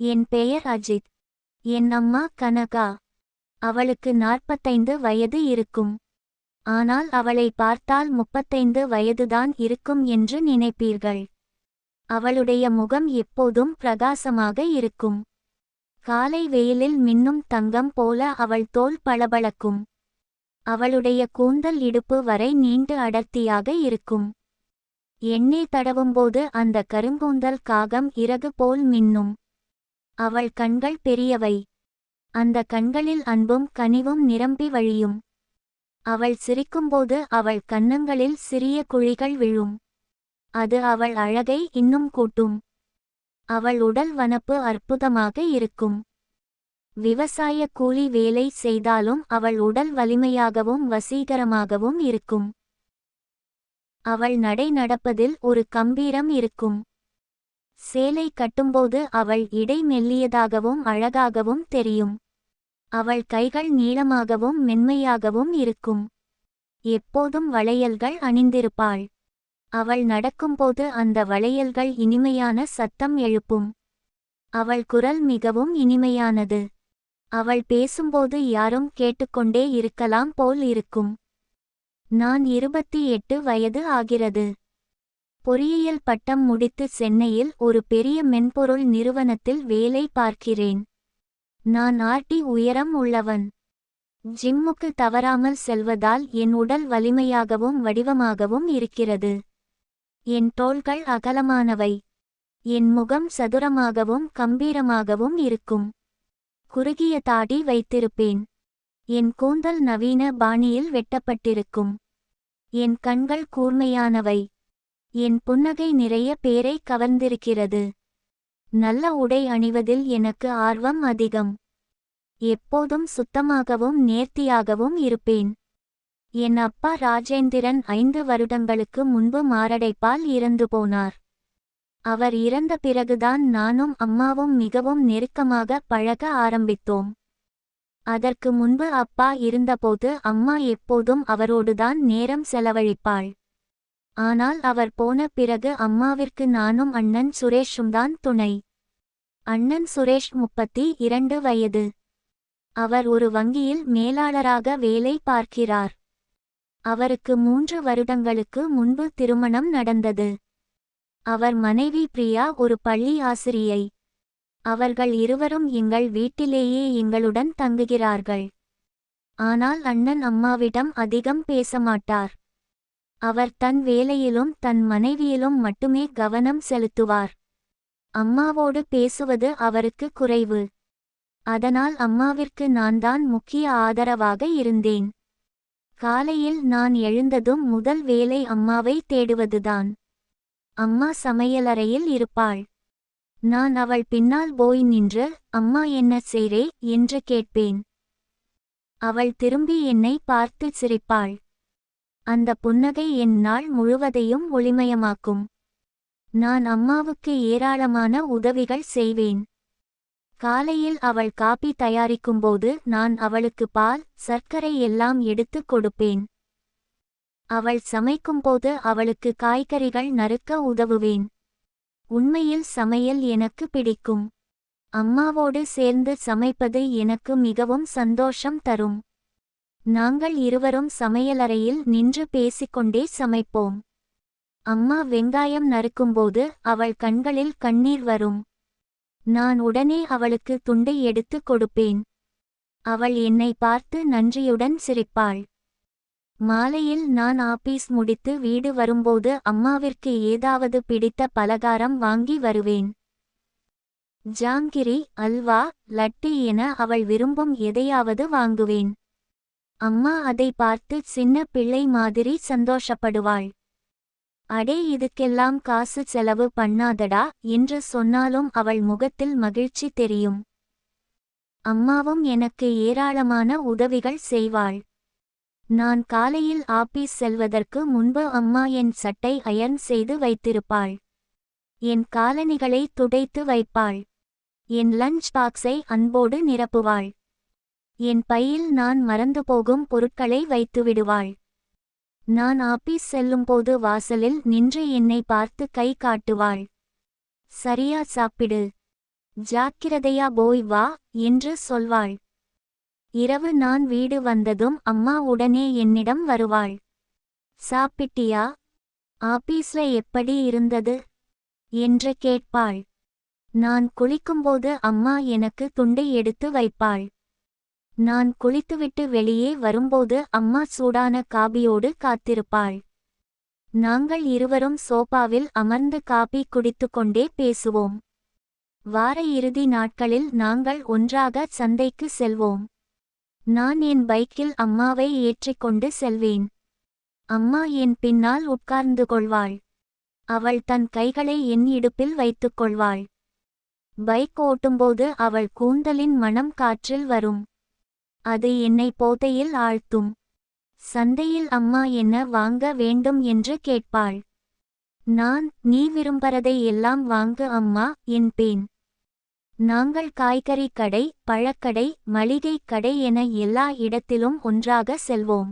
என் பெயர் அஜித். என் அம்மா கனகா. அவளுக்கு 45 வயது இருக்கும். ஆனால் அவளை பார்த்தால் 35 வயதுதான் இருக்கும் என்று நினைப்பீர்கள். அவளுடைய முகம் எப்போதும் பிரகாசமாக இருக்கும். காலை வெயிலில் மின்னும் தங்கம் போல அவள் தோல் பளபளக்கும். அவளுடைய கூந்தல் இடுப்பு வரை நீண்டு அடர்த்தியாக இருக்கும். எண்ணெய் தடவும்போது அந்த கருங்கூந்தல் காகம் இறகு போல் மின்னும். அவள் கண்கள் பெரியவை. அந்த கண்களில் அன்பும் கனிவும் நிரம்பி வழியும். அவள் சிரிக்கும்போது அவள் கன்னங்களில் சிறிய குழிகள் விழும். அது அவள் அழகை இன்னும் கூட்டும். அவள் உடல் வனப்பு அற்புதமாக இருக்கும். விவசாய கூலி வேலை செய்தாலும் அவள் உடல் வலிமையாகவும் வசீகரமாகவும் இருக்கும். அவள் நடை நடப்பதில் ஒரு கம்பீரம் இருக்கும். சேலை கட்டும்போது அவள் இடை மெல்லியதாகவும் அழகாகவும் தெரியும். அவள் கைகள் நீளமாகவும் மென்மையாகவும் இருக்கும். எப்போதும் வளையல்கள் அணிந்திருப்பாள். அவள் நடக்கும்போது அந்த வளையல்கள் இனிமையான சத்தம் எழுப்பும். அவள் குரல் மிகவும் இனிமையானது. அவள் பேசும்போது யாரும் கேட்டுக்கொண்டே இருக்கலாம் போல் இருக்கும். நான் 28 வயது ஆகிறது. பொறியியல் பட்டம் முடித்து சென்னையில் ஒரு பெரிய மென்பொருள் நிறுவனத்தில் வேலை பார்க்கிறேன். நான் ஆர்டி உயரம் உள்ளவன். ஜிம்முக்கு தவறாமல் செல்வதால் என் உடல் வலிமையாகவும் வடிவமாகவும் இருக்கிறது. என் தோள்கள் அகலமானவை. என் முகம் சதுரமாகவும் கம்பீரமாகவும் இருக்கும். குறுகிய தாடி வைத்திருப்பேன். என் கூந்தல் நவீன பாணியில் வெட்டப்பட்டிருக்கும். என் கண்கள் கூர்மையானவை. என் புன்னகை நிறைய பேரை கவர்ந்திருக்கிறது. நல்ல உடை அணிவதில் எனக்கு ஆர்வம் அதிகம். எப்போதும் சுத்தமாகவும் நேர்த்தியாகவும் இருப்பேன். என் அப்பா ராஜேந்திரன் 5 வருடங்களுக்கு முன்பு மாரடைப்பால் இறந்து போனார். அவர் இறந்த பிறகுதான் நானும் அம்மாவும் மிகவும் நெருக்கமாக பழக ஆரம்பித்தோம். அதற்கு முன்பு அப்பா இருந்தபோது அம்மா எப்போதும் அவரோடுதான் நேரம் செலவழிப்பாள். ஆனால் அவர் போன பிறகு அம்மாவிற்கு நானும் அண்ணன் சுரேஷும்தான் துணை. அண்ணன் சுரேஷ் 32 வயது. அவர் ஒரு வங்கியில் மேலாளராக வேலை பார்க்கிறார். அவருக்கு 3 வருடங்களுக்கு முன்பு திருமணம் நடந்தது. அவர் மனைவி பிரியா ஒரு பள்ளி ஆசிரியை. அவர்கள் இருவரும் எங்கள் வீட்டிலேயே எங்களுடன் தங்குகிறார்கள். ஆனால் அண்ணன் அம்மாவிடம் அதிகம் பேசமாட்டார். அவர் தன் வேலையிலும் தன் மனைவியிலும் மட்டுமே கவனம் செலுத்துவார். அம்மாவோடு பேசுவது அவருக்கு குறைவு. அதனால் அம்மாவிற்கு நான்தான் முக்கிய ஆதரவாக இருந்தேன். காலையில் நான் எழுந்ததும் முதல் வேலை அம்மாவை தேடுவதுதான். அம்மா சமையலறையில் இருப்பாள். நான் அவள் பின்னால் போய் நின்று, அம்மா என்ன செய்றே என்று கேட்பேன். அவள் திரும்பி என்னை பார்த்து சிரிப்பாள். அந்த புன்னகை என் நாள் முழுவதையும் ஒளிமயமாக்கும். நான் அம்மாவுக்கு ஏராளமான உதவிகள் செய்வேன். காலையில் அவள் காபி தயாரிக்கும்போது நான் அவளுக்கு பால், சர்க்கரை எல்லாம் எடுத்து கொடுப்பேன். அவள் சமைக்கும்போது அவளுக்கு காய்கறிகள் நறுக்க உதவுவேன். உண்மையில் சமையல் எனக்கு பிடிக்கும். அம்மாவோடு சேர்ந்து சமைப்பது எனக்கு மிகவும் சந்தோஷம் தரும். நாங்கள் இருவரும் சமையலறையில் நின்று பேசிக்கொண்டே சமைப்போம். அம்மா வெங்காயம் நறுக்கும்போது அவள் கண்களில் கண்ணீர் வரும். நான் உடனே அவளுக்கு துண்டை எடுத்து கொடுப்பேன். அவள் என்னை பார்த்து நன்றியுடன் சிரிப்பாள். மாலையில் நான் ஆபீஸ் முடித்து வீடு வரும்போது அம்மாவிற்கு ஏதாவது பிடித்த பலகாரம் வாங்கி வருவேன். ஜாங்கிரி, அல்வா, லட்டு என அவள் விரும்பும் எதையாவது வாங்குவேன். அம்மா அதை பார்த்து சின்ன பிள்ளை மாதிரி சந்தோஷப்படுவாள். அடே, இதுக்கெல்லாம் காசு செலவு பண்ணாதடா என்று சொன்னாலும் அவள் முகத்தில் மகிழ்ச்சி தெரியும். அம்மாவும் எனக்கு ஏராளமான உதவிகள் செய்வாள். நான் காலையில் ஆபீஸ் செல்வதற்கு முன்பு அம்மா என் சட்டை அயர்ன் செய்து வைத்திருப்பாள். என் காலணிகளை துடைத்து வைப்பாள். என் லஞ்ச் பாக்ஸை அன்போடு நிரப்புவாள். என் பையில் நான் மறந்து போகும் பொருட்களை வைத்துவிடுவாள். நான் ஆபீஸ் செல்லும்போது வாசலில் நின்று என்னை பார்த்து கை காட்டுவாள். சரியா சாப்பிடு ஜாக்கிரதையா போய் வா என்று சொல்வாள். இரவு நான் வீடு வந்ததும் அம்மா உடனே என்னிடம் வருவாள். சாப்பிட்டியா? ஆபீஸ்ல எப்படி இருந்தது என்று கேட்பாள். நான் குளிக்கும்போது அம்மா எனக்கு துண்டு எடுத்து வைப்பாள். நான் குளித்துவிட்டு வெளியே வரும்போது அம்மா சூடான காபியோடு காத்திருப்பாள். நாங்கள் இருவரும் சோபாவில் அமர்ந்து காபி குடித்துக்கொண்டே பேசுவோம். வார இறுதி நாட்களில் நாங்கள் ஒன்றாக சந்தைக்கு செல்வோம். நான் என் பைக்கில் அம்மாவை ஏற்றிக்கொண்டு செல்வேன். அம்மா என் பின்னால் உட்கார்ந்து கொள்வாள். அவள் தன் கைகளை என் இடுப்பில் வைத்துக் கொள்வாள். பைக் ஓட்டும்போது அவள் கூந்தலின் மணம் காற்றில் வரும். அது என்னை போதையில் ஆழ்த்தும். சந்தையில் அம்மா என்ன வாங்க வேண்டும் என்று கேட்பாள். நான் நீ விரும்புறதை எல்லாம் வாங்கு அம்மா என்பேன். நாங்கள் காய்கறி கடை, பழக்கடை, மளிகை கடை என எல்லா இடத்திலும் ஒன்றாக செல்வோம்.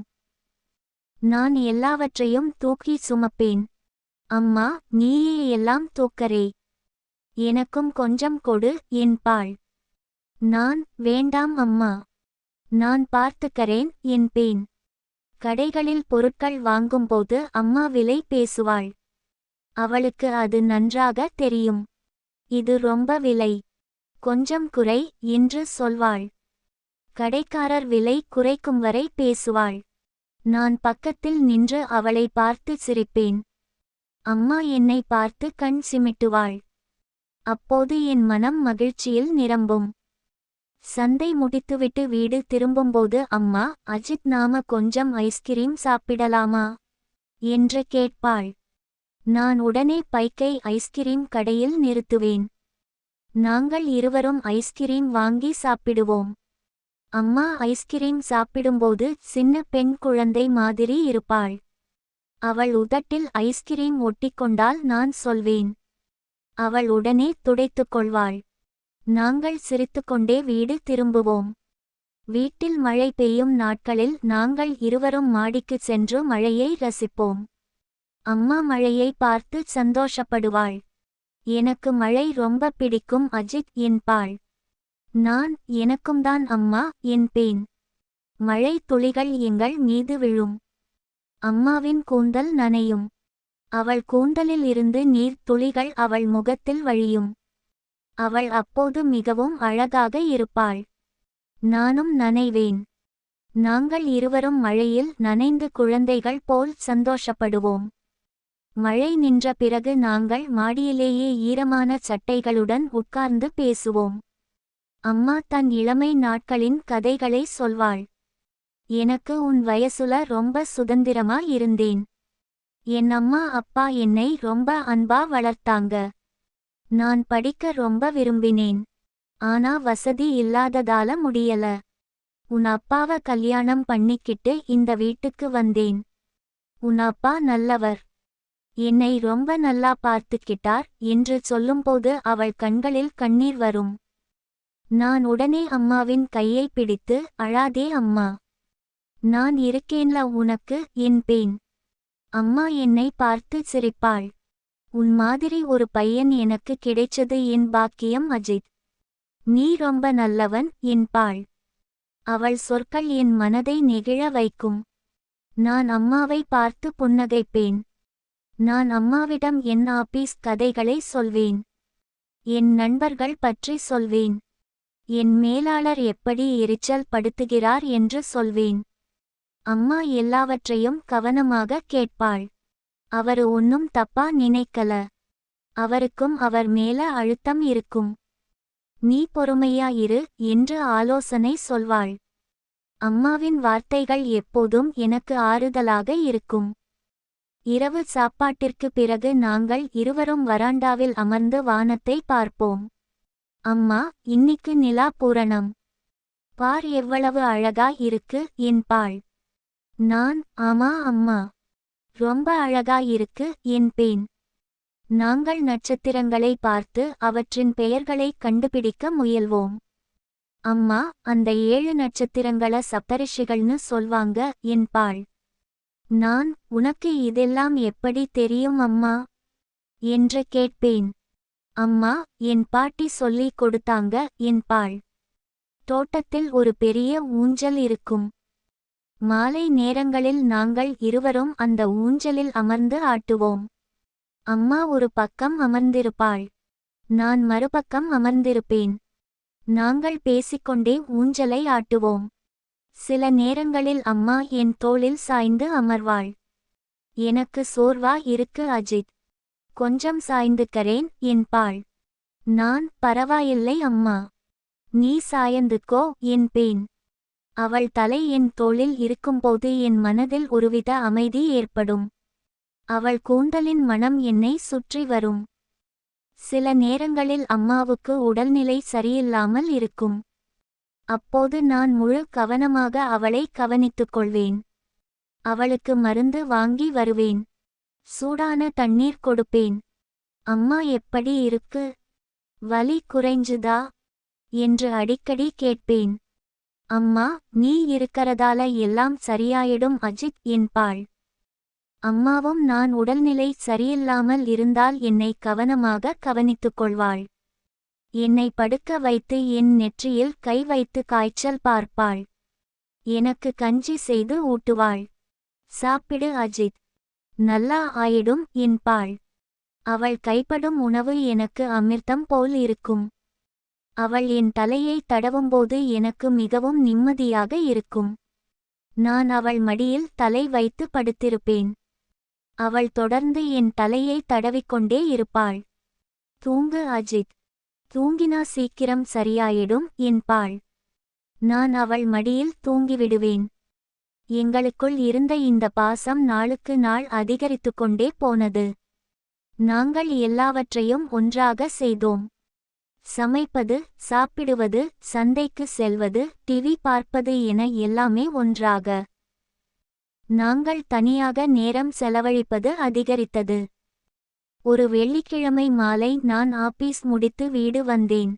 நான் எல்லாவற்றையும் தூக்கி சுமப்பேன். அம்மா நீயே எல்லாம் தூக்கரே, எனக்கும் கொஞ்சம் கொடு என்பாள். நான் வேண்டாம் அம்மா, நான் பார்த்துக்கறேன் என்பேன். கடைகளில் பொருட்கள் வாங்கும்போது அம்மா விலை பேசுவாள். அவளுக்கு அது நன்றாக தெரியும். இது ரொம்ப விலை, கொஞ்சம் குறை என்று சொல்வாள். கடைக்காரர் விலை குறைக்கும் வரை பேசுவாள். நான் பக்கத்தில் நின்று அவளை பார்த்து சிரிப்பேன். அம்மா என்னை பார்த்து கண் சிமிட்டுவாள். அப்போது என் மனம் மகிழ்ச்சியில் நிரம்பும். சந்தை முடித்துவிட்டு வீடு திரும்பும்போது அம்மா, அஜித் நாம கொஞ்சம் ஐஸ்கிரீம் சாப்பிடலாமா என்று கேட்பாள். நான் உடனே பைக்கை ஐஸ்கிரீம் கடையில் நிறுத்துவேன். நாங்கள் இருவரும் ஐஸ்கிரீம் வாங்கி சாப்பிடுவோம். அம்மா ஐஸ்கிரீம் சாப்பிடும்போது சின்ன பெண் குழந்தை மாதிரி இருப்பாள். அவள் உதட்டில் ஐஸ்கிரீம் ஒட்டிக்கொண்டால் நான் சொல்வேன். அவள் உடனே துடைத்துக் கொள்வாள். நாங்கள் சிரித்துக்கொண்டே வீடு திரும்புவோம். வீட்டில் மழை பெய்யும் நாட்களில் நாங்கள் இருவரும் மாடிக்கு சென்று மழையை ரசிப்போம். அம்மா மழையை பார்த்து சந்தோஷப்படுவாள். எனக்கு மழை ரொம்ப பிடிக்கும் அஜித் என்பாள். நான் எனக்கும்தான் அம்மா என்பேன். மழை துளிகள் எங்கள் மீது விழும். அம்மாவின் கூந்தல் நனையும். அவள் கூந்தலில் இருந்து நீர் துளிகள் அவள் முகத்தில் வழியும். அவள் அப்போது மிகவும் அழகாக இருப்பாள். நானும் நனைவேன். நாங்கள் இருவரும் மழையில் நனைந்து குழந்தைகள் போல் சந்தோஷப்படுவோம். மழை நின்ற பிறகு நாங்கள் மாடியிலேயே ஈரமான சட்டைகளுடன் உட்கார்ந்து பேசுவோம். அம்மா தன் இளமை நாட்களின் கதைகளை சொல்வாள். எனக்கு உன் வயசுல ரொம்ப சுதந்திரமா இருந்தேன். என் அம்மா அப்பா என்னை ரொம்ப அன்பா வளர்த்தாங்க. நான் படிக்க ரொம்ப விரும்பினேன். ஆனா வசதி இல்லாததால முடியல. உன் அப்பாவை கல்யாணம் பண்ணிக்கிட்டு இந்த வீட்டுக்கு வந்தேன். உன் அப்பா நல்லவர், என்னை ரொம்ப நல்லா பார்த்துக்கிட்டார் என்று சொல்லும்போது அவள் கண்களில் கண்ணீர் வரும். நான் உடனே அம்மாவின் கையை பிடித்து, அழாதே அம்மா, நான் இருக்கேன்ல உனக்கு என்பேன். அம்மா என்னை பார்த்து சிரிப்பாள். உன் மாதிரி ஒரு பையன் எனக்கு கிடைச்சது என் பாக்கியம் அஜித். நீ ரொம்ப நல்லவன் என்பாள். அவள் சொற்கள் என் மனதை நெகிழ வைக்கும். நான் அம்மாவை பார்த்து புன்னகைப்பேன். நான் அம்மாவிடம் என் ஆபீஸ் கதைகளை சொல்வேன். என் நண்பர்கள் பற்றி சொல்வேன். என் மேலாளர் எப்படி எரிச்சல் படுத்துகிறார் என்று சொல்வேன். அம்மா எல்லாவற்றையும் கவனமாக கேட்பாள். அவரு ஒன்னும் தப்பா நினைக்கல. அவருக்கும் அவர் மேல அழுத்தம் இருக்கும். நீ பொறுமையா இரு என்று ஆலோசனை சொல்வாள். அம்மாவின் வார்த்தைகள் எப்போதும் எனக்கு ஆறுதலாக இருக்கும். இரவு சாப்பாட்டிற்கு பிறகு நாங்கள் இருவரும் வராண்டாவில் அமர்ந்து வானத்தை பார்ப்போம். அம்மா, இன்னிக்கு நிலா பூரணம், பார் எவ்வளவு அழகா இருக்கு என்பாள். நான், ஆமா அம்மா, ரொம்ப அழகா இருக்கு என்பேன். நாங்கள் நட்சத்திரங்களை பார்த்து அவற்றின் பெயர்களை கண்டுபிடிக்க முயல்வோம். அம்மா, அந்த 7 நட்சத்திரங்கள சப்தரிஷிகள்னு சொல்வாங்க என்பாள். நான், உனக்கு இதெல்லாம் எப்படி தெரியும் அம்மா என்று கேட்பேன். அம்மா, என் பாட்டி சொல்லிக் கொடுத்தாங்க என்பாள். தோட்டத்தில் ஒரு பெரிய ஊஞ்சல் இருக்கும். மாலை நேரங்களில் நாங்கள் இருவரும் அந்த ஊஞ்சலில் அமர்ந்து ஆட்டுவோம். அம்மா ஒரு பக்கம் அமர்ந்திருப்பாள். நான் மறுபக்கம் அமர்ந்திருப்பேன். நாங்கள் பேசிக்கொண்டே ஊஞ்சலை ஆட்டுவோம். சில நேரங்களில் அம்மா என் தோளில் சாய்ந்து அமர்வாள். எனக்கு சோர்வா இருக்கு அஜித், கொஞ்சம் சாய்ந்துக்கறேன் என்பாள். நான், பரவாயில்லை அம்மா, நீ சாயந்துக்கோ என்பேன். அவள் தலை என் தோளில் இருக்கும்போது என் மனதில் ஒருவித அமைதி ஏற்படும். அவள் கூந்தலின் மனம் என்னை சுற்றி வரும். சில நேரங்களில் அம்மாவுக்கு உடல்நிலை சரியில்லாமல் இருக்கும். அப்போது நான் முழு கவனமாக அவளை கவனித்துக் கொள்வேன். அவளுக்கு மருந்து வாங்கி வருவேன். சூடான தண்ணீர் கொடுப்பேன். அம்மா எப்படி இருக்கு, வலி குறைஞ்சுதா என்று அடிக்கடி கேட்பேன். அம்மா, நீ இருக்கறதால எல்லாம் சரியாயிடும் அஜித் என்பாள். அம்மாவும் நான் உடல்நிலை சரியில்லாமல் இருந்தால் என்னை கவனமாக கவனித்துக் கொள்வாள். என்னை படுக்க வைத்து என் நெற்றியில் கை வைத்து காய்ச்சல் பார்ப்பாள். எனக்கு கஞ்சி செய்து ஊட்டுவாள். சாப்பிடு அஜித், நல்லா ஆயிடும் என்பாள். அவள் கைப்படும் உணவு எனக்கு அமிர்தம் போல் இருக்கும். அவள் என் தலையை தடவும்போது எனக்கு மிகவும் நிம்மதியாக இருக்கும். நான் அவள் மடியில் தலை வைத்து படுத்திருப்பேன். அவள் தொடர்ந்து என் தலையை தடவிக்கொண்டே இருப்பாள். தூங்கு அஜித், தூங்கினா சீக்கிரம் சரியாயிடும் என்பாள். நான் அவள் மடியில் தூங்கிவிடுவேன். எங்களுக்குள் இருந்த இந்த பாசம் நாளுக்கு நாள் அதிகரித்துக்கொண்டே போனது. நாங்கள் எல்லாவற்றையும் ஒன்றாக செய்தோம். சமைப்பது, சாப்பிடுவது, சந்தைக்கு செல்வது, டிவி பார்ப்பது என எல்லாமே ஒன்றாக. நாங்கள் தனியாக நேரம் செலவழிப்பது அதிகரித்தது. ஒரு வெள்ளிக்கிழமை மாலை நான் ஆபீஸ் முடித்து வீடு வந்தேன்.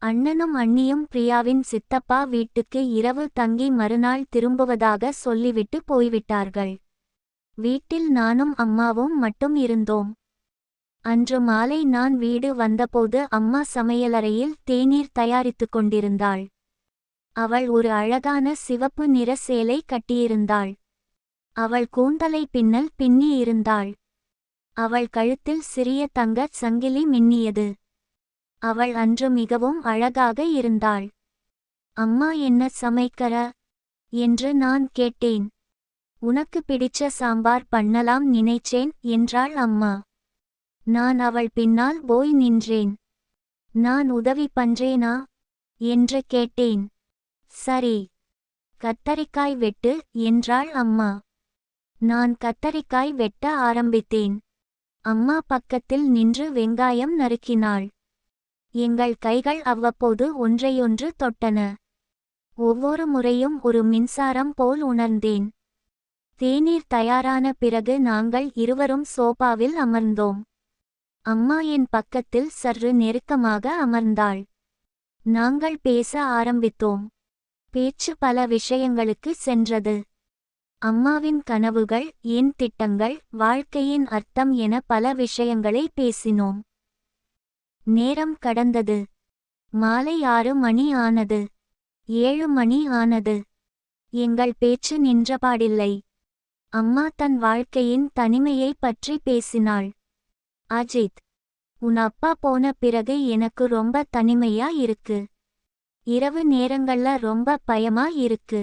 அண்ணனும் அண்ணியும் பிரியாவின் சித்தப்பா வீட்டுக்கு இரவு தங்கி மறுநாள் திரும்புவதாக சொல்லிவிட்டு போய்விட்டார்கள். வீட்டில் நானும் அம்மாவும் மட்டும் இருந்தோம். அன்று மாலை நான் வீடு வந்தபோது அம்மா சமையலறையில் தேநீர் தயாரித்துக் கொண்டிருந்தாள். அவள் ஒரு அழகான சிவப்பு நிற சேலை கட்டியிருந்தாள். அவள் கூந்தலை பின்னல் பின்னி இருந்தாள். அவள் கழுத்தில் சிறிய தங்கச் சங்கிலி மின்னியது. அவள் அன்று மிகவும் அழகாக இருந்தாள். அம்மா, என்ன சமைக்கற என்று நான் கேட்டேன். உனக்கு பிடிச்ச சாம்பார் பண்ணலாம் நினைச்சேன் என்றாள் அம்மா. நான் அவள் பின்னால் போய் நின்றேன். நான் உதவி பண்றேனா என்று கேட்டேன். சரி, கத்தரிக்காய் வெட்டு என்றாள் அம்மா. நான் கத்தரிக்காய் வெட்ட ஆரம்பித்தேன். அம்மா பக்கத்தில் நின்று வெங்காயம் நறுக்கினாள். எங்கள் கைகள் அவ்வப்போது ஒன்றையொன்று தொட்டன. ஒவ்வொரு முறையும் ஒரு மின்சாரம் போல் உணர்ந்தேன். தேநீர் தயாரான பிறகு நாங்கள் இருவரும் சோபாவில் அமர்ந்தோம். அம்மா என் பக்கத்தில் சற்று நெருக்கமாக அமர்ந்தாள். நாங்கள் பேச ஆரம்பித்தோம். பேச்சு பல விஷயங்களுக்கு சென்றது. அம்மாவின் கனவுகள், என் திட்டங்கள், வாழ்க்கையின் அர்த்தம் என பல விஷயங்களை பேசினோம். நேரம் கடந்தது. மாலை 6 மணி ஆனது. 7 மணி ஆனது. எங்கள் பேச்சு நின்றபாடில்லை. அம்மா தன் வாழ்க்கையின் தனிமையை பற்றி பேசினாள். அஜித், உன் அப்பா போன பிறகு எனக்கு ரொம்ப தனிமையா இருக்கு. இரவு நேரங்கள்ல ரொம்ப பயமா இருக்கு.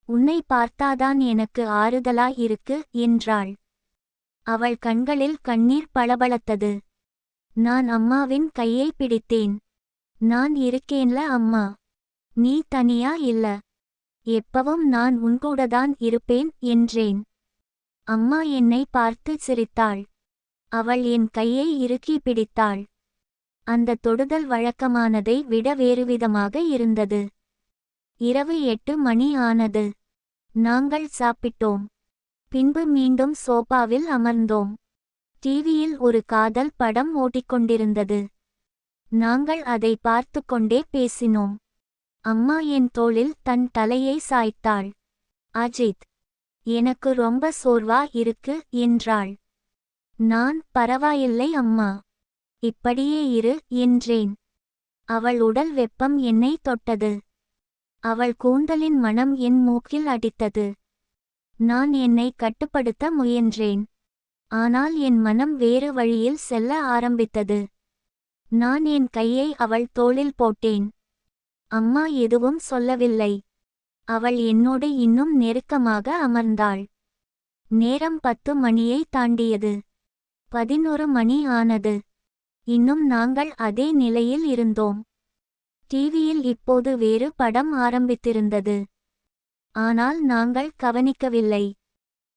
உன்னை பார்த்தாதான் எனக்கு ஆறுதலா இருக்கு என்றாள். அவள் கண்களில் கண்ணீர் பளபளத்தது. நான் அம்மாவின் கையை பிடித்தேன். நான் இருக்கேன்ல அம்மா, நீ தனியா இல்ல. எப்பவும் நான் உன்கூடதான் இருப்பேன் என்றேன். அம்மா என்னை பார்த்து சிரித்தாள். அவள் என் கையை இறுக்கி பிடித்தாள். அந்த தொடுதல் வழக்கமானதை விட வேறுவிதமாக இருந்தது. இரவு 8 மணி ஆனது. நாங்கள் சாப்பிட்டோம். பின்பு மீண்டும் சோபாவில் அமர்ந்தோம். டிவியில் ஒரு காதல் படம் ஓடிக்கொண்டிருந்தது. நாங்கள் அதை பார்த்து கொண்டே பேசினோம். அம்மா என் தோளில் தன் தலையை சாய்த்தாள். அஜித், எனக்கு ரொம்ப சோர்வா இருக்கு என்றாள். நான், பரவாயில்லை அம்மா, இப்படியே இரு என்றேன். அவள் உடல் வெப்பம் என்னை தொட்டது. அவள் கூந்தலின் மணம் என் மூக்கில் அடித்தது. நான் என்னை கட்டுப்படுத்த முயன்றேன். ஆனால் என் மனம் வேறு வழியில் செல்ல ஆரம்பித்தது. நான் என் கையை அவள் தோளில் போட்டேன். அம்மா எதுவும் சொல்லவில்லை. அவள் என்னோடு இன்னும் நெருக்கமாக அமர்ந்தாள். நேரம் 10 மணியை தாண்டியது. 11 மணி ஆனது. இன்னும் நாங்கள் அதே நிலையில் இருந்தோம். டிவியில் இப்போது வேறு படம் ஆரம்பித்திருந்தது. ஆனால் நாங்கள் கவனிக்கவில்லை.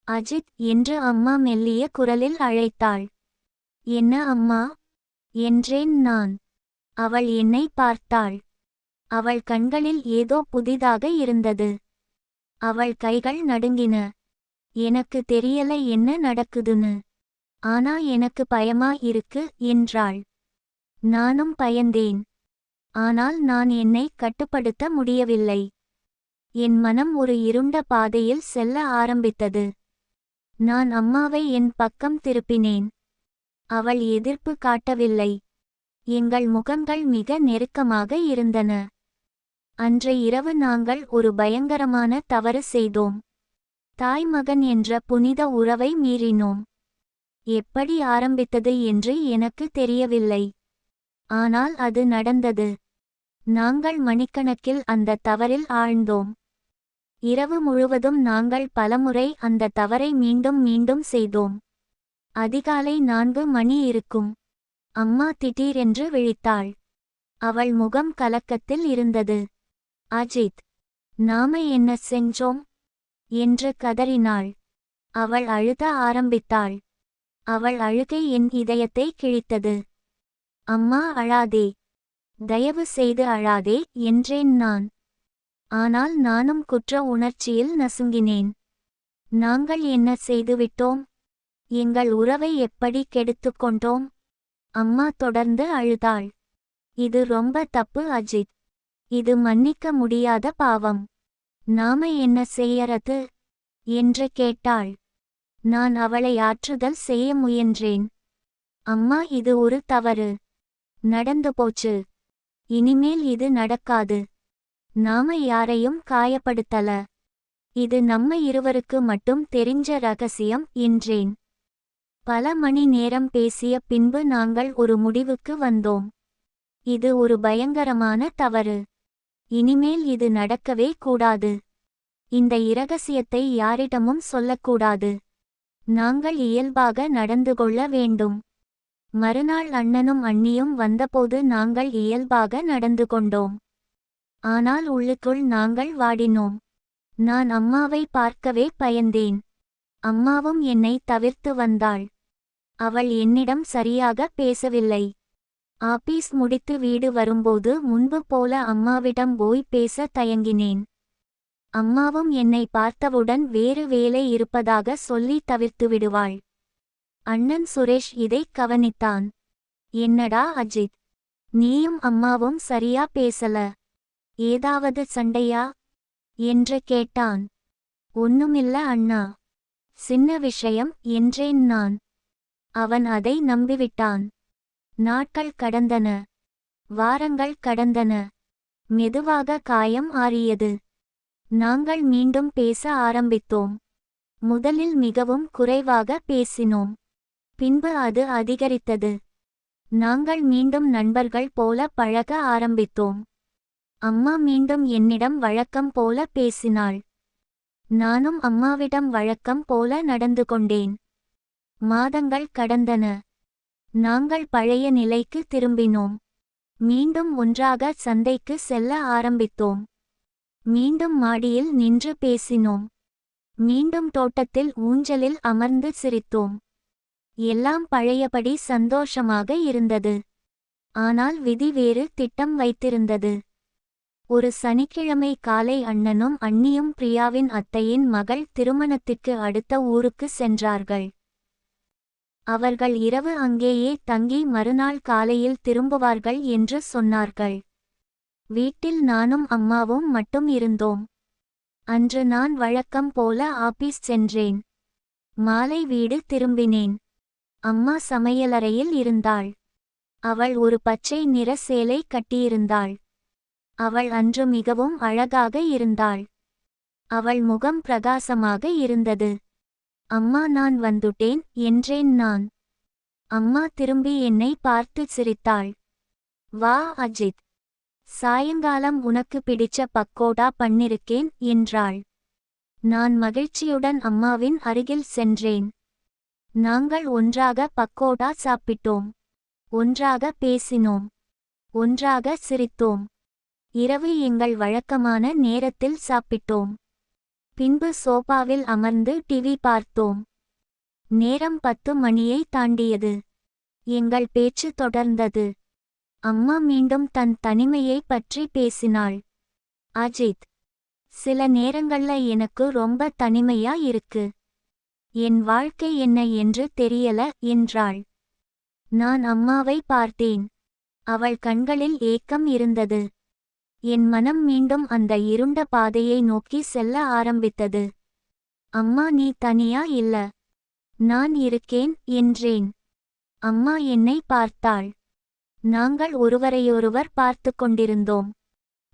அஜித் என்று அம்மா மெல்லிய குரலில் அழைத்தாள். என்ன அம்மா என்றேன் நான். அவள் என்னை பார்த்தாள். அவள் கண்களில் ஏதோ புதிதாக இருந்தது. அவள் கைகள் நடுங்கின. எனக்கு தெரியல என்ன நடக்குதுன்னு. ஆனா எனக்கு பயமா இருக்கு என்றாள். நானும் பயந்தேன். ஆனால் நான் என்னை கட்டுப்படுத்த முடியவில்லை. என் மனம் ஒரு இருண்ட பாதையில் செல்ல ஆரம்பித்தது. நான் அம்மாவை என் பக்கம் திருப்பினேன். அவள் எதிர்ப்பு காட்டவில்லை. எங்கள் முகங்கள் மிக நெருக்கமாக இருந்தன. அன்றைய இரவு நாங்கள் ஒரு பயங்கரமான தவறு செய்தோம். தாய்மகன் என்ற புனித உறவை மீறினோம். எப்படி ஆரம்பித்தது என்று எனக்கு தெரியவில்லை. ஆனால் அது நடந்தது. நாங்கள் மணிக்கணக்கில் அந்த தவறில் ஆழ்ந்தோம். இரவு முழுவதும் நாங்கள் பலமுறை அந்த தவறை மீண்டும் மீண்டும் செய்தோம். அதிகாலை 4 மணி இருக்கும். அம்மா திடீரென்று விழித்தாள். அவள் முகம் கலக்கத்தில் இருந்தது. அஜித், நாம என்ன செஞ்சோம் என்று கதறினாள். அவள் அழுத ஆரம்பித்தாள். அவள் அழுகை என் இதயத்தை கிழித்தது. அம்மா அழாதே, தயவு செய்து அழாதே என்றேன் நான். ஆனால் நானும் குற்ற உணர்ச்சியில் நசுங்கினேன். நாங்கள் என்ன செய்துவிட்டோம்? எங்கள் உறவை எப்படி கெடுத்துக் கொண்டோம்? அம்மா தொடர்ந்து அழுதாள். இது ரொம்ப தப்பு அஜித். இது மன்னிக்க முடியாத பாவம். நாம என்ன செய்யறது என்று கேட்டாள். நான் அவளை ஆற்றுதல் செய்ய முயன்றேன். அம்மா இது ஒரு தவறு. நடந்து போச்சு. இனிமேல் இது நடக்காது. நாம யாரையும் காயப்படுத்தல. இது நம்ம இருவருக்கு மட்டும் தெரிஞ்ச ரகசியம் என்றேன். பல மணி நேரம் பேசிய பின்பு நாங்கள் ஒரு முடிவுக்கு வந்தோம். இது ஒரு பயங்கரமான தவறு. இனிமேல் இது நடக்கவே கூடாது. இந்த இரகசியத்தை யாரிடமும் சொல்லக்கூடாது. நாங்கள் இயல்பாக நடந்து கொள்ள வேண்டும். மறுநாள் அண்ணனும் அண்ணியும் வந்தபோது நாங்கள் இயல்பாக நடந்து கொண்டோம். ஆனால் உள்ளுக்குள் நாங்கள் வாடினோம். நான் அம்மாவை பார்க்கவே பயந்தேன். அம்மாவும் என்னை தவிர்த்து வந்தாள். அவள் என்னிடம் சரியாக பேசவில்லை. ஆபீஸ் முடித்து வீடு வரும்போது முன்பு போல அம்மாவிடம் போய் பேச தயங்கினேன். அம்மாவும் என்னை பார்த்தவுடன் வேறு வேலை இருப்பதாக சொல்லி தவிர்த்து விடுவாள். அண்ணன் சுரேஷ் இதை கவனித்தான். என்னடா அஜித், நீயும் அம்மாவும் சரியா பேசல. ஏதாவது சண்டையா என்று கேட்டான். ஒண்ணுமில்ல அண்ணா, சின்ன விஷயம் என்றேன் நான். அவன் அதை நம்பிவிட்டான். நாட்கள் கடந்தன. வாரங்கள் கடந்தன. மெதுவாக காயம் ஆறியது. நாங்கள் மீண்டும் பேச ஆரம்பித்தோம். முதலில் மிகவும் குறைவாக பேசினோம். பின்பு அது அதிகரித்தது. நாங்கள் மீண்டும் நண்பர்கள் போல பழக ஆரம்பித்தோம். அம்மா மீண்டும் என்னிடம் வழக்கம் போல பேசினாள். நானும் அம்மாவிடம் வழக்கம் போல நடந்து கொண்டேன். மாதங்கள் கடந்தன. நாங்கள் பழைய நிலைக்கு திரும்பினோம். மீண்டும் ஒன்றாக சந்தைக்கு செல்ல ஆரம்பித்தோம். மீண்டும் மாடியில் நின்று பேசினோம். மீண்டும் தோட்டத்தில் ஊஞ்சலில் அமர்ந்து சிரித்தோம். எல்லாம் பழையபடி சந்தோஷமாக இருந்தது. ஆனால் விதி வேறு திட்டம் வைத்திருந்தது. ஒரு சனிக்கிழமை காலை அண்ணனும் அண்ணியும் பிரியாவின் அத்தையின் மகள் திருமணத்திற்கு அடுத்த ஊருக்கு சென்றார்கள். அவர்கள் இரவு அங்கேயே தங்கி மறுநாள் காலையில் திரும்புவார்கள் என்று சொன்னார்கள். வீட்டில் நானும் அம்மாவும் மட்டும் இருந்தோம். அன்று நான் வழக்கம் போல ஆபீஸ் சென்றேன். மாலை வீடு திரும்பினேன். அம்மா சமையலறையில் இருந்தாள். அவள் ஒரு பச்சை நிற சேலை கட்டியிருந்தாள். அவள் அன்று மிகவும் அழகாக இருந்தாள். அவள் முகம் பிரகாசமாக இருந்தது. அம்மா, நான் வந்துட்டேன் என்றேன் நான். அம்மா திரும்பி என்னை பார்த்து சிரித்தாள். வா அஜித், சாயங்காலம் உனக்கு பிடிச்ச பக்கோடா பண்ணிருக்கேன் என்றாள். நான் மகிழ்ச்சியுடன் அம்மாவின் அருகில் சென்றேன். நாங்கள் ஒன்றாக பக்கோடா சாப்பிட்டோம். ஒன்றாக பேசினோம். ஒன்றாக சிரித்தோம். இரவு எங்கள் வழக்கமான நேரத்தில் சாப்பிட்டோம். பின்பு சோபாவில் அமர்ந்து டிவி பார்த்தோம். நேரம் 10 மணியை தாண்டியது. எங்கள் பேச்சு தொடர்ந்தது. அம்மா மீண்டும் தன் தனிமையை பற்றி பேசினாள். அஜித், சில நேரங்கள்ல எனக்கு ரொம்ப தனிமையா இருக்கு. என் வாழ்க்கை என்ன என்று தெரியல என்றாள். நான் அம்மாவை பார்த்தேன். அவள் கண்களில் ஏக்கம் இருந்தது. என் மனம் மீண்டும் அந்த இருண்ட பாதையை நோக்கி செல்ல ஆரம்பித்தது. அம்மா, நீ தனியா இல்ல, நான் இருக்கேன் என்றேன். அம்மா என்னை பார்த்தாள். நாங்கள் ஒருவரையொருவர் பார்த்து கொண்டிருந்தோம்.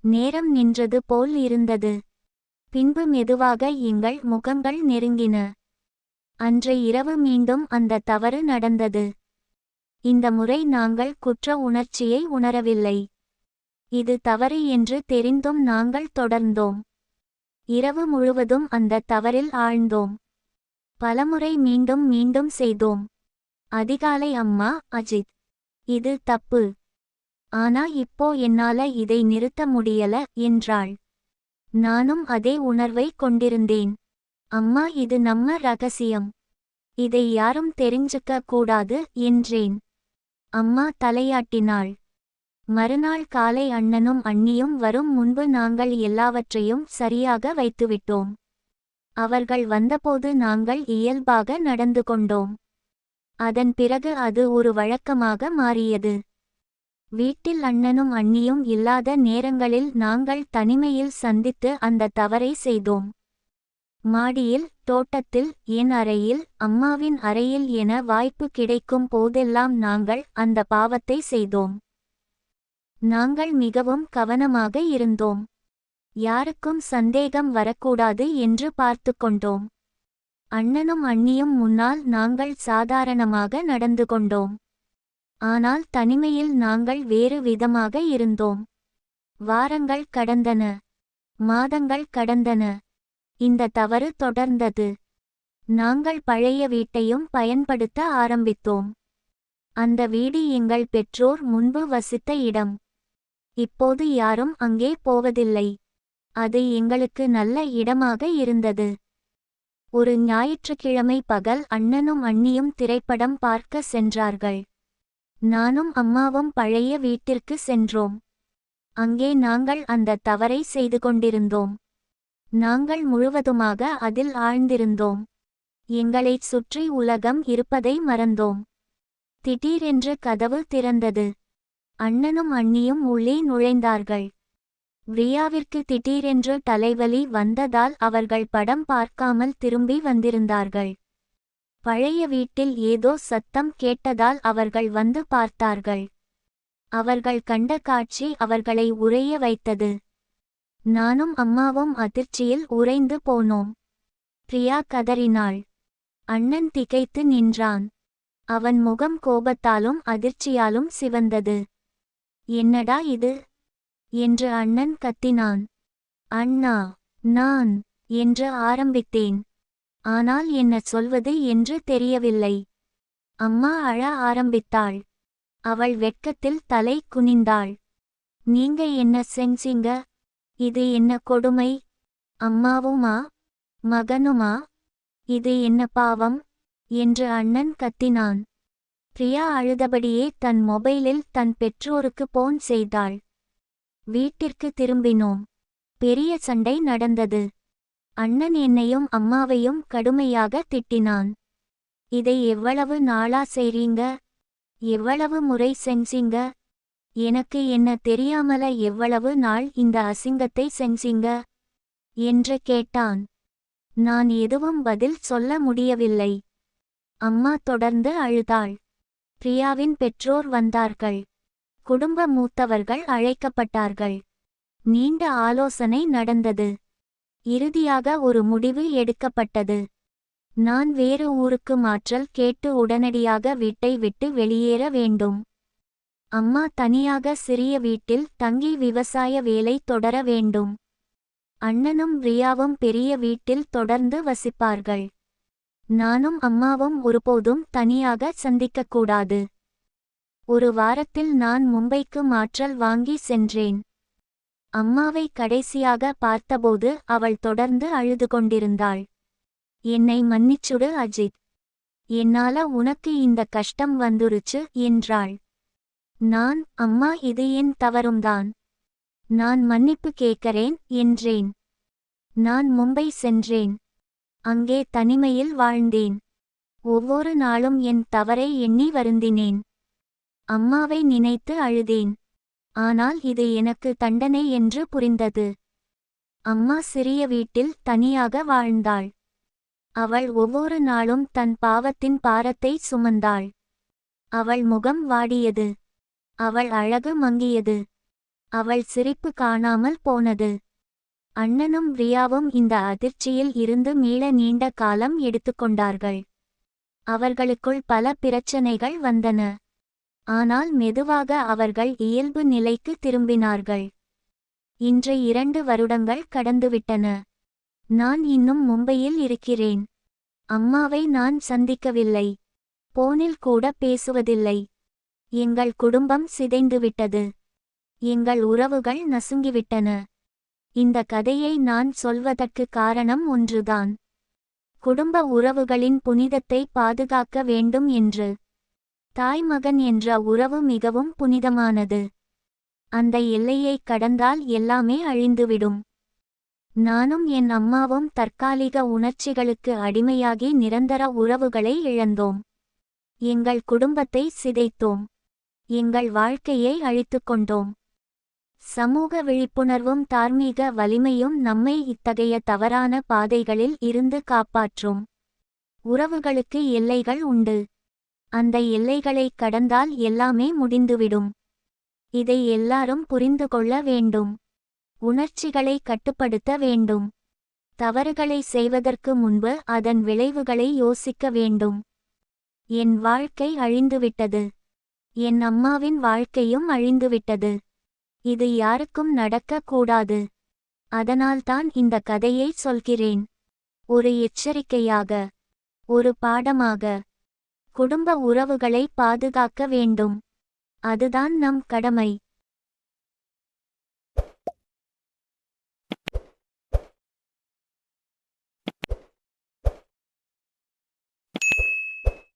நேரம் நின்றது போல் இருந்தது. பின்பு மெதுவாக எங்கள் முகங்கள் நெருங்கின. அன்று இரவு மீண்டும் அந்த தவறு நடந்தது. இந்த முறை நாங்கள் குற்ற உணர்ச்சியை உணரவில்லை. இது தவறு என்று தெரிந்தும் நாங்கள் தொடர்ந்தோம். இரவு முழுவதும் அந்த தவறில் ஆழ்ந்தோம். பலமுறை மீண்டும் மீண்டும் செய்தோம். அதிகாலை, அம்மா, அஜித், இது தப்பு. ஆனா இப்போ என்னால இதை நிறுத்த முடியல என்றாள். நானும் அதே உணர்வை கொண்டிருந்தேன். அம்மா, இது நம்ம ரகசியம். இதை யாரும் தெரிஞ்சுக்க கூடாது என்றேன். அம்மா தலையாட்டினாள். மறுநாள் காலை அண்ணனும் அண்ணியும் வரும் முன்பு நாங்கள் எல்லாவற்றையும் சரியாக வைத்துவிட்டோம். அவர்கள் வந்தபோது நாங்கள் இயல்பாக நடந்து கொண்டோம். அதன் பிறகு அது ஒரு வழக்கமாக மாறியது. வீட்டில் அண்ணனும் அண்ணியும் இல்லாத நேரங்களில் நாங்கள் தனிமையில் சந்தித்து அந்த தவறை செய்தோம். மாடியில், தோட்டத்தில், என் அறையில், அம்மாவின் அறையில் என வாய்ப்பு கிடைக்கும் போதெல்லாம் நாங்கள் அந்த பாவத்தை செய்தோம். நாங்கள் மிகவும் கவனமாக இருந்தோம். யாருக்கும் சந்தேகம் வரக்கூடாது என்று பார்த்து கொண்டோம். அண்ணனும் அண்ணியும் முன்னால் நாங்கள் சாதாரணமாக நடந்து கொண்டோம். ஆனால் தனிமையில் நாங்கள் வேறு விதமாக இருந்தோம். வாரங்கள் கடந்தன. மாதங்கள் கடந்தன. இந்த தவறு தொடர்ந்தது. நாங்கள் பழைய வீட்டையும் பயன்படுத்த ஆரம்பித்தோம். அந்த வீடு எங்கள் பெற்றோர் முன்பு வசித்த இடம். இப்போது யாரும் அங்கே போவதில்லை. அது எங்களுக்கு நல்ல இடமாக இருந்தது. ஒரு ஞாயிற்றுக்கிழமை பகல் அண்ணனும் அண்ணியும் திரைப்படம் பார்க்க சென்றார்கள். நானும் அம்மாவும் பழைய வீட்டிற்கு சென்றோம். அங்கே நாங்கள் அந்த தவறை செய்து கொண்டிருந்தோம். நாங்கள் முழுவதுமாக அதில் ஆழ்ந்திருந்தோம். எங்களைச் சுற்றி உலகம் இருப்பதை மறந்தோம். திடீரென்று கதவு திறந்தது. அண்ணனும் அண்ணியும் உள்ளே நுழைந்தார்கள். பிரியாவிற்கு திடீரென்று தலைவலி வந்ததால் அவர்கள் படம் பார்க்காமல் திரும்பி வந்திருந்தார்கள். பழைய வீட்டில் ஏதோ சத்தம் கேட்டதால் அவர்கள் வந்து பார்த்தார்கள். அவர்கள் கண்ட காட்சி அவர்களை உறைய வைத்தது. நானும் அம்மாவும் அதிர்ச்சியில் உறைந்து போனோம். பிரியா கதறினாள். அண்ணன் திகைத்து நின்றான். அவன் முகம் கோபத்தாலும் அதிர்ச்சியாலும் சிவந்தது. என்னடா இது என்று அண்ணன் கத்தினான். அண்ணா, நான் என்று ஆரம்பித்தேன். ஆனால் என்ன சொல்வது என்று தெரியவில்லை. அம்மா அழ ஆரம்பித்தாள். அவள் வெட்கத்தில் தலை குனிந்தாள். நீங்க என்ன செஞ்சீங்க? இது என்ன கொடுமை? அம்மாவுமா மகனுமா? இது என்ன பாவம் என்று அண்ணன் கத்தினான். பிரியா அழுதபடியே தன் மொபைலில் தன் பெற்றோருக்கு போன் செய்தாள். வீட்டிற்கு திரும்பினோம். பெரிய சண்டை நடந்தது. அண்ணன் என்னையும் அம்மாவையும் கடுமையாக திட்டினான். இதை எவ்வளவு நாளா செய்றீங்க? எவ்வளவு முறை செஞ்சீங்க? எனக்கு என்ன தெரியாமல எவ்வளவு நாள் இந்த அசிங்கத்தை செஞ்சீங்க என்று கேட்டான். நான் எதுவும் பதில் சொல்ல முடியவில்லை. அம்மா தொடர்ந்து அழுதாள். பிரியாவின் பெற்றோர் வந்தார்கள். குடும்ப மூத்தவர்கள் அழைக்கப்பட்டார்கள். நீண்ட ஆலோசனை நடந்தது. இறுதியாக ஒரு முடிவு எடுக்கப்பட்டது. நான் வேறு ஊருக்கு மாற்றல் கேட்டு உடனடியாக வீட்டை விட்டு வெளியேற வேண்டும். அம்மா தனியாக சிறிய வீட்டில் தங்கி விவசாய வேலை தொடர வேண்டும். அண்ணனும் ரியாவும் பெரிய வீட்டில் தொடர்ந்து வசிப்பார்கள். நானும் அம்மாவும் ஒருபோதும் தனியாக சந்திக்கக்கூடாது. ஒரு வாரத்தில் நான் மும்பைக்கு மாற்றல் வாங்கி சென்றேன். அம்மாவை கடைசியாக பார்த்தபோது அவள் தொடர்ந்து அழுது கொண்டிருந்தாள். என்னை மன்னிச்சுடு அஜித். என்னால உனக்கு இந்த கஷ்டம் வந்துருச்சு என்றாள். நான், அம்மா இது என் தவறும்தான். நான் மன்னிப்பு கேட்கறேன் என்றேன். நான் மும்பை சென்றேன். அங்கே தனிமையில் வாழ்ந்தேன். ஒவ்வொரு நாளும் என் தவறை எண்ணி வருந்தினேன். அம்மாவை நினைத்து அழுதேன். ஆனால் இது எனக்கு தண்டனை என்று புரிந்தது. அம்மா சிறிய வீட்டில் தனியாக வாழ்ந்தாள். அவள் ஒவ்வொரு நாளும் தன் பாவத்தின் பாரத்தை சுமந்தாள். அவள் முகம் வாடியது. அவள் அழகு மங்கியது. அவள் சிரிப்பு காணாமல் போனது. அண்ணனும் ரியாவும் இந்த அதிர்ச்சியில் இருந்து மீள நீண்ட காலம் எடுத்துக்கொண்டார்கள். அவர்களுக்குள் பல பிரச்சனைகள் வந்தன. ஆனால் மெதுவாக அவர்கள் இயல்பு நிலைக்கு திரும்பினார்கள். இன்று 2 வருடங்கள் கடந்துவிட்டன. நான் இன்னும் மும்பையில் இருக்கிறேன். அம்மாவை நான் சந்திக்கவில்லை. போனில் கூட பேசுவதில்லை. எங்கள் குடும்பம் சிதைந்துவிட்டது. எங்கள் உறவுகள் நசுங்கிவிட்டன. இந்த கதையை நான் சொல்வதற்கு காரணம் ஒன்றுதான். குடும்ப உறவுகளின் புனிதத்தை பாதுகாக்க வேண்டும் என்று. தாய் மகன் என்ற உறவு மிகவும் புனிதமானது. அந்த எல்லையை கடந்தால் எல்லாமே அழிந்துவிடும். நானும் என் அம்மாவும் தற்காலிக உணர்ச்சிகளுக்கு அடிமையாகி நிரந்தர உறவுகளை இழந்தோம். எங்கள் குடும்பத்தை சிதைத்தோம். எங்கள் வாழ்க்கையை அழித்துக்கொண்டோம். சமூக விழிப்புணர்வும் தார்மீக வலிமையும் நம்மை இத்தகைய தவறான பாதைகளில் இருந்து காப்பாற்றும். உறவுகளுக்கு எல்லைகள் உண்டு. அந்த எல்லைகளை கடந்தால் எல்லாமே முடிந்துவிடும். இதை எல்லாரும் புரிந்து கொள்ள வேண்டும். உணர்ச்சிகளை கட்டுப்படுத்த வேண்டும். தவறுகளை செய்வதற்கு முன்பு அதன் விளைவுகளை யோசிக்க வேண்டும். என் வாழ்க்கை அழிந்துவிட்டது. என் அம்மாவின் வாழ்க்கையும் அழிந்துவிட்டது. இது யாருக்கும் நடக்க கூடாது. அதனால்தான் இந்த கதையை சொல்கிறேன். ஒரு எச்சரிக்கையாக, ஒரு பாடமாக. குடும்ப உறவுகளை பாதுகாக்க வேண்டும். அதுதான் நம் கடமை.